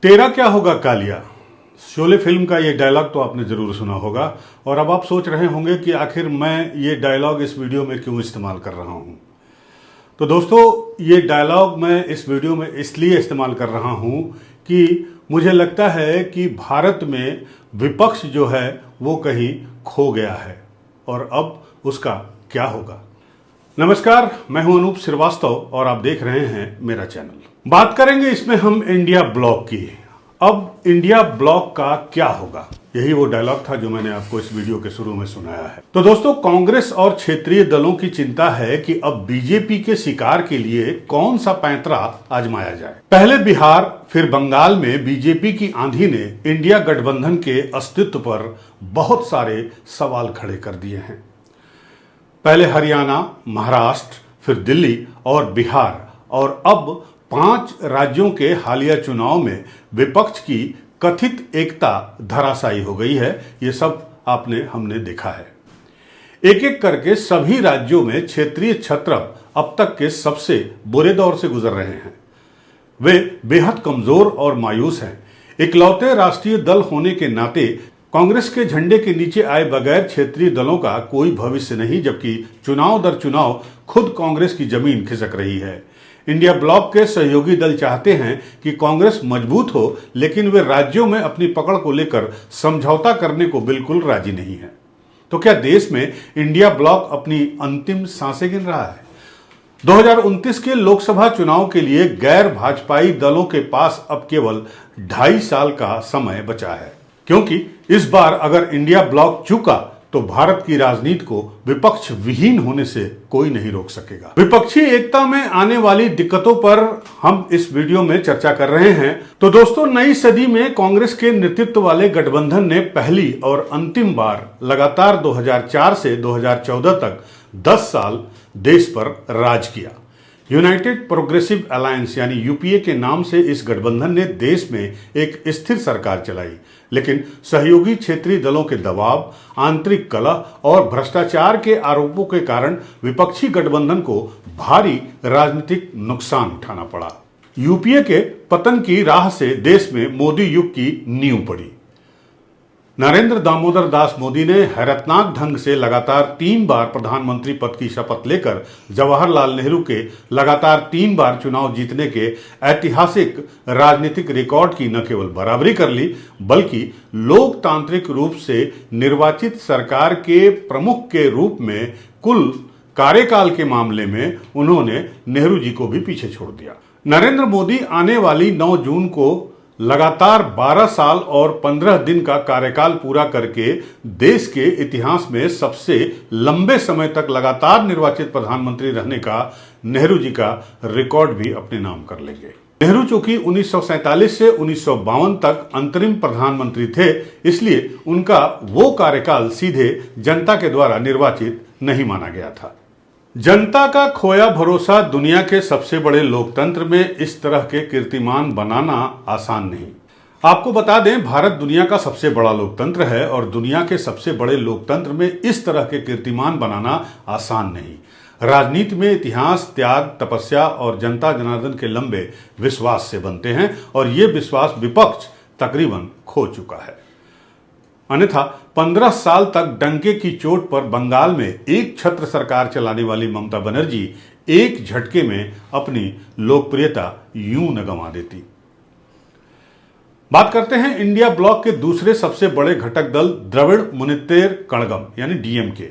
तेरा क्या होगा कालिया, शोले फिल्म का ये डायलॉग तो आपने ज़रूर सुना होगा। और अब आप सोच रहे होंगे कि आखिर मैं ये डायलॉग इस वीडियो में क्यों इस्तेमाल कर रहा हूँ। तो दोस्तों, ये डायलॉग मैं इस वीडियो में इसलिए इस्तेमाल कर रहा हूँ कि मुझे लगता है कि भारत में विपक्ष जो है वो कहीं खो गया है और अब उसका क्या होगा। नमस्कार, मैं हूं अनूप श्रीवास्तव और आप देख रहे हैं मेरा चैनल। बात करेंगे इसमें हम इंडिया ब्लॉक की। अब इंडिया ब्लॉक का क्या होगा, यही वो डायलॉग था जो मैंने आपको इस वीडियो के शुरू में सुनाया है। तो दोस्तों, कांग्रेस और क्षेत्रीय दलों की चिंता है कि अब बीजेपी के शिकार के लिए कौन सा पैंतरा आजमाया जाए। पहले बिहार फिर बंगाल में बीजेपी की आंधी ने इंडिया गठबंधन के अस्तित्व पर बहुत सारे सवाल खड़े कर दिए हैं। पहले हरियाणा, महाराष्ट्र, फिर दिल्ली और बिहार और अब 5 राज्यों के हालिया चुनाव में विपक्ष की कथित एकता धराशायी हो गई है। ये सब हमने देखा है। एक एक करके सभी राज्यों में क्षेत्रीय छत्रप अब तक के सबसे बुरे दौर से गुजर रहे हैं। वे बेहद कमजोर और मायूस हैं। इकलौते राष्ट्रीय दल होने के नाते कांग्रेस के झंडे के नीचे आए बगैर क्षेत्रीय दलों का कोई भविष्य नहीं, जबकि चुनाव दर चुनाव खुद कांग्रेस की जमीन खिसक रही है। इंडिया ब्लॉक के सहयोगी दल चाहते हैं कि कांग्रेस मजबूत हो, लेकिन वे राज्यों में अपनी पकड़ को लेकर समझौता करने को बिल्कुल राजी नहीं है। तो क्या देश में इंडिया ब्लॉक अपनी अंतिम सांसें गिन रहा है? 2029 के लोकसभा चुनाव के लिए गैर भाजपाई दलों के पास अब केवल 2.5 साल का समय बचा है, क्योंकि इस बार अगर इंडिया ब्लॉक चूका तो भारत की राजनीति को विपक्ष विहीन होने से कोई नहीं रोक सकेगा। विपक्षी एकता में आने वाली दिक्कतों पर हम इस वीडियो में चर्चा कर रहे हैं। तो दोस्तों, नई सदी में कांग्रेस के नेतृत्व वाले गठबंधन ने पहली और अंतिम बार लगातार 2004 से 2014 तक 10 साल देश पर राज किया। यूनाइटेड प्रोग्रेसिव अलायंस यानी यूपीए के नाम से इस गठबंधन ने देश में एक स्थिर सरकार चलाई, लेकिन सहयोगी क्षेत्रीय दलों के दबाव, आंतरिक कलह और भ्रष्टाचार के आरोपों के कारण विपक्षी गठबंधन को भारी राजनीतिक नुकसान उठाना पड़ा। यूपीए के पतन की राह से देश में मोदी युग की नींव पड़ी। नरेंद्र दामोदर दास मोदी ने हैरतनाक ढंग से लगातार 3 बार प्रधानमंत्री पद की शपथ लेकर जवाहरलाल नेहरू के लगातार 3 बार चुनाव जीतने के ऐतिहासिक राजनीतिक रिकॉर्ड की न केवल बराबरी कर ली, बल्कि लोकतांत्रिक रूप से निर्वाचित सरकार के प्रमुख के रूप में कुल कार्यकाल के मामले में उन्होंने नेहरू जी को भी पीछे छोड़ दिया। नरेंद्र मोदी आने वाली 9 जून को लगातार 12 साल और 15 दिन का कार्यकाल पूरा करके देश के इतिहास में सबसे लंबे समय तक लगातार निर्वाचित प्रधानमंत्री रहने का नेहरू जी का रिकॉर्ड भी अपने नाम कर लेंगे। नेहरू चूंकि 1947 से 1952 तक अंतरिम प्रधानमंत्री थे, इसलिए उनका वो कार्यकाल सीधे जनता के द्वारा निर्वाचित नहीं माना गया था। जनता का खोया भरोसा दुनिया के सबसे बड़े लोकतंत्र में इस तरह के कीर्तिमान बनाना आसान नहीं। आपको बता दें, भारत दुनिया का सबसे बड़ा लोकतंत्र है और दुनिया के सबसे बड़े लोकतंत्र में इस तरह के कीर्तिमान बनाना आसान नहीं। राजनीति में इतिहास त्याग, तपस्या और जनता जनार्दन के लंबे विश्वास से बनते हैं और ये विश्वास विपक्ष तकरीबन खो चुका है। अन्यथा 15 साल तक डंके की चोट पर बंगाल में एक छत्र सरकार चलाने वाली ममता बनर्जी एक झटके में अपनी लोकप्रियता यूं न गंवा देती। बात करते हैं इंडिया ब्लॉक के दूसरे सबसे बड़े घटक दल द्रविड़ मुनेत्र कड़गम यानी डीएमके।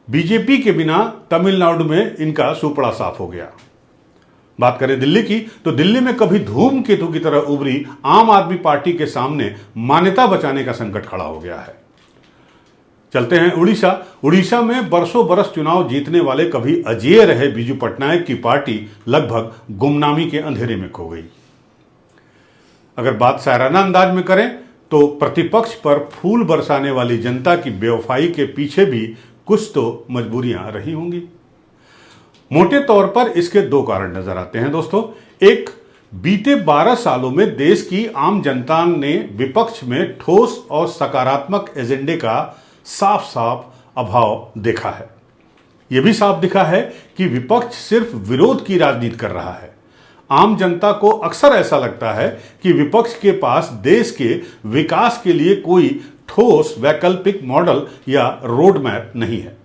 बीजेपी के बिना तमिलनाडु में इनका सुपड़ा साफ हो गया। बात करें दिल्ली की, तो दिल्ली में कभी धूमकेतु की तरह उभरी आम आदमी पार्टी के सामने मान्यता बचाने का संकट खड़ा हो गया है। चलते हैं उड़ीसा। उड़ीसा में बरसों बरस चुनाव जीतने वाले कभी अजेय रहे बीजू पटनायक की पार्टी लगभग गुमनामी के अंधेरे में खो गई। अगर बात शायराना अंदाज में करें तो प्रतिपक्ष पर फूल बरसाने वाली जनता की बेवफाई के पीछे भी कुछ तो मजबूरियां रही होंगी। मोटे तौर पर इसके 2 कारण नजर आते हैं दोस्तों। एक, बीते 12 सालों में देश की आम जनता ने विपक्ष में ठोस और सकारात्मक एजेंडे का साफ साफ अभाव देखा है। यह भी साफ दिखा है कि विपक्ष सिर्फ विरोध की राजनीति कर रहा है। आम जनता को अक्सर ऐसा लगता है कि विपक्ष के पास देश के विकास के लिए कोई ठोस वैकल्पिक मॉडल या रोड मैप नहीं है।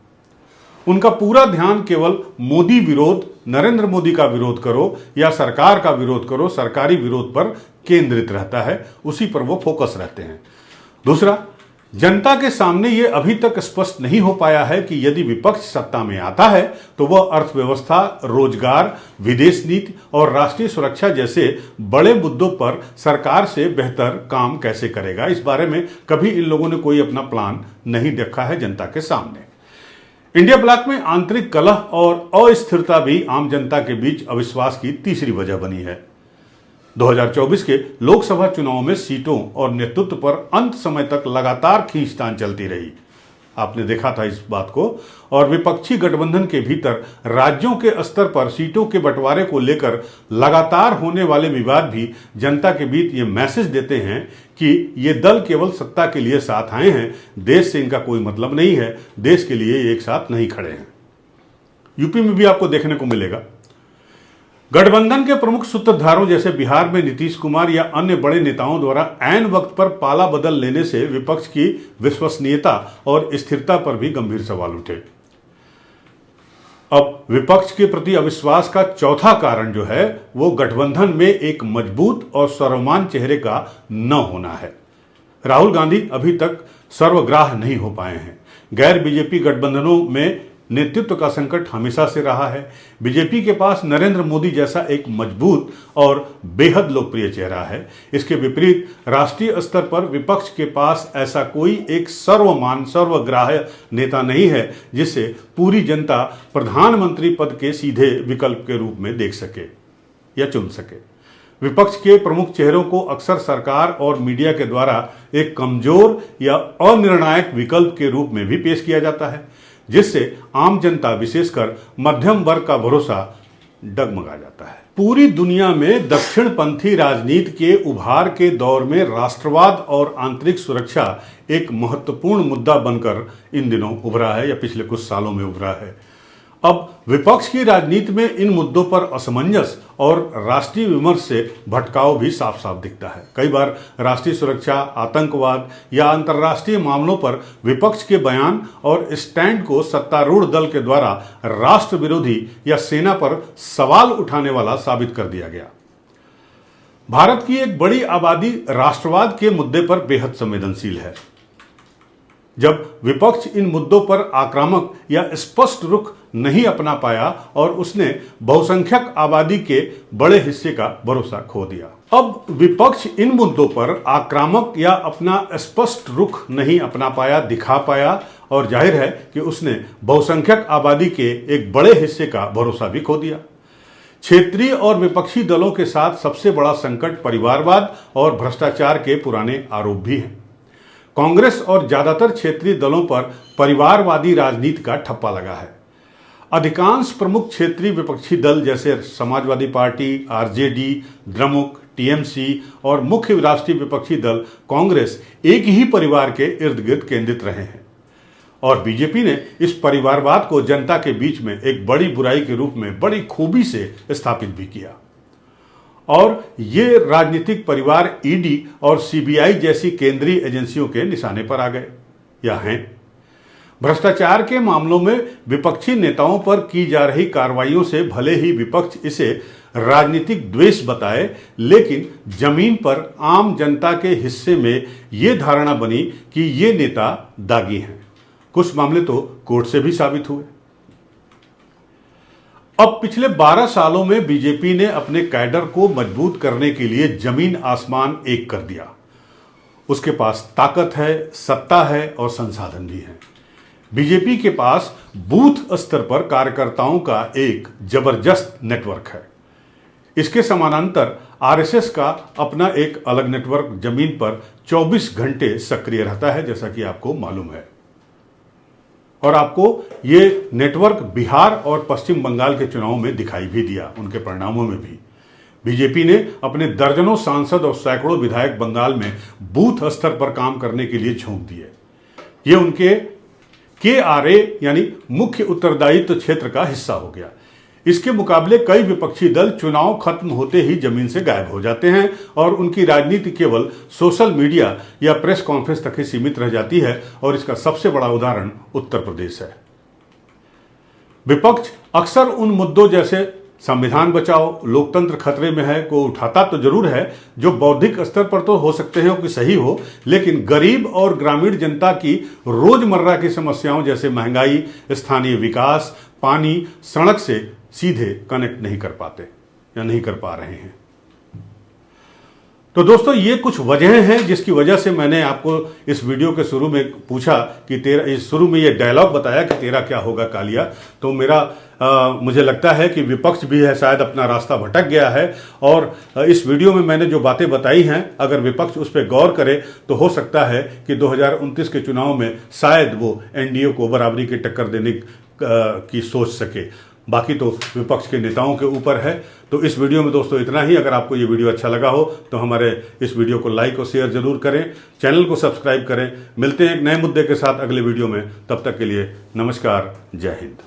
उनका पूरा ध्यान केवल मोदी विरोध, नरेंद्र मोदी का विरोध करो या सरकार का विरोध करो, सरकारी विरोध पर केंद्रित रहता है, उसी पर वो फोकस रहते हैं। दूसरा, जनता के सामने ये अभी तक स्पष्ट नहीं हो पाया है कि यदि विपक्ष सत्ता में आता है तो वह अर्थव्यवस्था, रोजगार, विदेश नीति और राष्ट्रीय सुरक्षा जैसे बड़े मुद्दों पर सरकार से बेहतर काम कैसे करेगा। इस बारे में कभी इन लोगों ने कोई अपना प्लान नहीं रखा है जनता के सामने। इंडिया ब्लॉक में आंतरिक कलह और अस्थिरता भी आम जनता के बीच अविश्वास की तीसरी वजह बनी है। 2024 के लोकसभा चुनाव में सीटों और नेतृत्व पर अंत समय तक लगातार खींचतान चलती रही। आपने देखा था इस बात को। और विपक्षी गठबंधन के भीतर राज्यों के स्तर पर सीटों के बंटवारे को लेकर लगातार होने वाले विवाद भी जनता के बीच ये मैसेज देते हैं कि ये दल केवल सत्ता के लिए साथ आए हैं, देश से इनका कोई मतलब नहीं है, देश के लिए एक साथ नहीं खड़े हैं। यूपी में भी आपको देखने को मिलेगा। गठबंधन के प्रमुख सूत्रधारों जैसे बिहार में नीतीश कुमार या अन्य बड़े नेताओं द्वारा ऐन वक्त पर पाला बदल लेने से विपक्ष की विश्वसनीयता और स्थिरता पर भी गंभीर सवाल उठे। अब विपक्ष के प्रति अविश्वास का चौथा कारण जो है वो गठबंधन में एक मजबूत और सर्वमान्य चेहरे का न होना है। राहुल गांधी अभी तक सर्वग्राह नहीं हो पाए हैं। गैर बीजेपी गठबंधनों में नेतृत्व का संकट हमेशा से रहा है। बीजेपी के पास नरेंद्र मोदी जैसा एक मजबूत और बेहद लोकप्रिय चेहरा है। इसके विपरीत राष्ट्रीय स्तर पर विपक्ष के पास ऐसा कोई एक सर्वमान्य, सर्वग्राह्य नेता नहीं है जिसे पूरी जनता प्रधानमंत्री पद के सीधे विकल्प के रूप में देख सके या चुन सके। विपक्ष के प्रमुख चेहरों को अक्सर सरकार और मीडिया के द्वारा एक कमजोर या अनिर्णायक विकल्प के रूप में भी पेश किया जाता है, जिससे आम जनता विशेषकर मध्यम वर्ग का भरोसा डगमगा जाता है। पूरी दुनिया में दक्षिणपंथी राजनीति के उभार के दौर में राष्ट्रवाद और आंतरिक सुरक्षा एक महत्वपूर्ण मुद्दा बनकर इन दिनों उभरा है या पिछले कुछ सालों में उभरा है। अब विपक्ष की राजनीति में इन मुद्दों पर असमंजस और राष्ट्रीय विमर्श से भटकाव भी साफ साफ दिखता है। कई बार राष्ट्रीय सुरक्षा, आतंकवाद या अंतर्राष्ट्रीय मामलों पर विपक्ष के बयान और स्टैंड को सत्तारूढ़ दल के द्वारा राष्ट्र विरोधी या सेना पर सवाल उठाने वाला साबित कर दिया गया। भारत की एक बड़ी आबादी राष्ट्रवाद के मुद्दे पर बेहद संवेदनशील है। जब विपक्ष इन मुद्दों पर आक्रामक या स्पष्ट रुख नहीं अपना पाया और उसने बहुसंख्यक आबादी के बड़े हिस्से का भरोसा खो दिया। अब विपक्ष इन मुद्दों पर आक्रामक या अपना स्पष्ट रुख नहीं अपना पाया, दिखा पाया, और जाहिर है कि उसने बहुसंख्यक आबादी के एक बड़े हिस्से का भरोसा भी खो दिया। क्षेत्रीय और विपक्षी दलों के साथ सबसे बड़ा संकट परिवारवाद और भ्रष्टाचार के पुराने आरोप भी हैं। कांग्रेस और ज्यादातर क्षेत्रीय दलों पर परिवारवादी राजनीति का ठप्पा लगा है। अधिकांश प्रमुख क्षेत्रीय विपक्षी दल जैसे समाजवादी पार्टी, आरजेडी, द्रमुक, टीएमसी और मुख्य राष्ट्रीय विपक्षी दल कांग्रेस एक ही परिवार के इर्द गिर्द केंद्रित रहे हैं। और बीजेपी ने इस परिवारवाद को जनता के बीच में एक बड़ी बुराई के रूप में बड़ी खूबी से स्थापित भी किया। और ये राजनीतिक परिवार ईडी और सीबीआई जैसी केंद्रीय एजेंसियों के निशाने पर आ गए या हैं। भ्रष्टाचार के मामलों में विपक्षी नेताओं पर की जा रही कार्रवाइयों से भले ही विपक्ष इसे राजनीतिक द्वेष बताए, लेकिन जमीन पर आम जनता के हिस्से में ये धारणा बनी कि ये नेता दागी हैं। कुछ मामले तो कोर्ट से भी साबित हुए। अब पिछले 12 सालों में बीजेपी ने अपने कैडर को मजबूत करने के लिए जमीन आसमान एक कर दिया। उसके पास ताकत है, सत्ता है और संसाधन भी है। बीजेपी के पास बूथ स्तर पर कार्यकर्ताओं का एक जबरदस्त नेटवर्क है। इसके समानांतर आरएसएस का अपना एक अलग नेटवर्क जमीन पर 24 घंटे सक्रिय रहता है, जैसा कि आपको मालूम है। और आपको ये नेटवर्क बिहार और पश्चिम बंगाल के चुनाव में दिखाई भी दिया, उनके परिणामों में भी। बीजेपी ने अपने दर्जनों सांसद और सैकड़ों विधायक बंगाल में बूथ स्तर पर काम करने के लिए झोंक दिए। ये उनके KRA यानी मुख्य उत्तरदायित्व क्षेत्र का हिस्सा हो गया। इसके मुकाबले कई विपक्षी दल चुनाव खत्म होते ही जमीन से गायब हो जाते हैं और उनकी राजनीति केवल सोशल मीडिया या प्रेस कॉन्फ्रेंस तक ही सीमित रह जाती है। और इसका सबसे बड़ा उदाहरण उत्तर प्रदेश है। विपक्ष अक्सर उन मुद्दों जैसे संविधान बचाओ, लोकतंत्र खतरे में है को उठाता तो जरूर है, जो बौद्धिक स्तर पर तो हो सकते हैं कि सही हो, लेकिन गरीब और ग्रामीण जनता की रोजमर्रा की समस्याओं जैसे महंगाई, स्थानीय विकास, पानी, सड़क से सीधे कनेक्ट नहीं कर पाते या नहीं कर पा रहे हैं। तो दोस्तों, ये कुछ वजहें हैं जिसकी वजह से मैंने आपको इस वीडियो के शुरू में पूछा कि शुरू में ये डायलॉग बताया कि तेरा क्या होगा कालिया। तो मुझे लगता है कि विपक्ष भी है शायद अपना रास्ता भटक गया है, और इस वीडियो में मैंने जो बातें बताई हैं अगर विपक्ष उस पर गौर करे तो हो सकता है कि 2029 के चुनाव में शायद वो एनडीए को बराबरी की टक्कर देने की सोच सके। बाकी तो विपक्ष के नेताओं के ऊपर है। तो इस वीडियो में दोस्तों इतना ही। अगर आपको ये वीडियो अच्छा लगा हो तो हमारे इस वीडियो को लाइक और शेयर जरूर करें, चैनल को सब्सक्राइब करें। मिलते हैं एक नए मुद्दे के साथ अगले वीडियो में। तब तक के लिए नमस्कार, जय हिंद।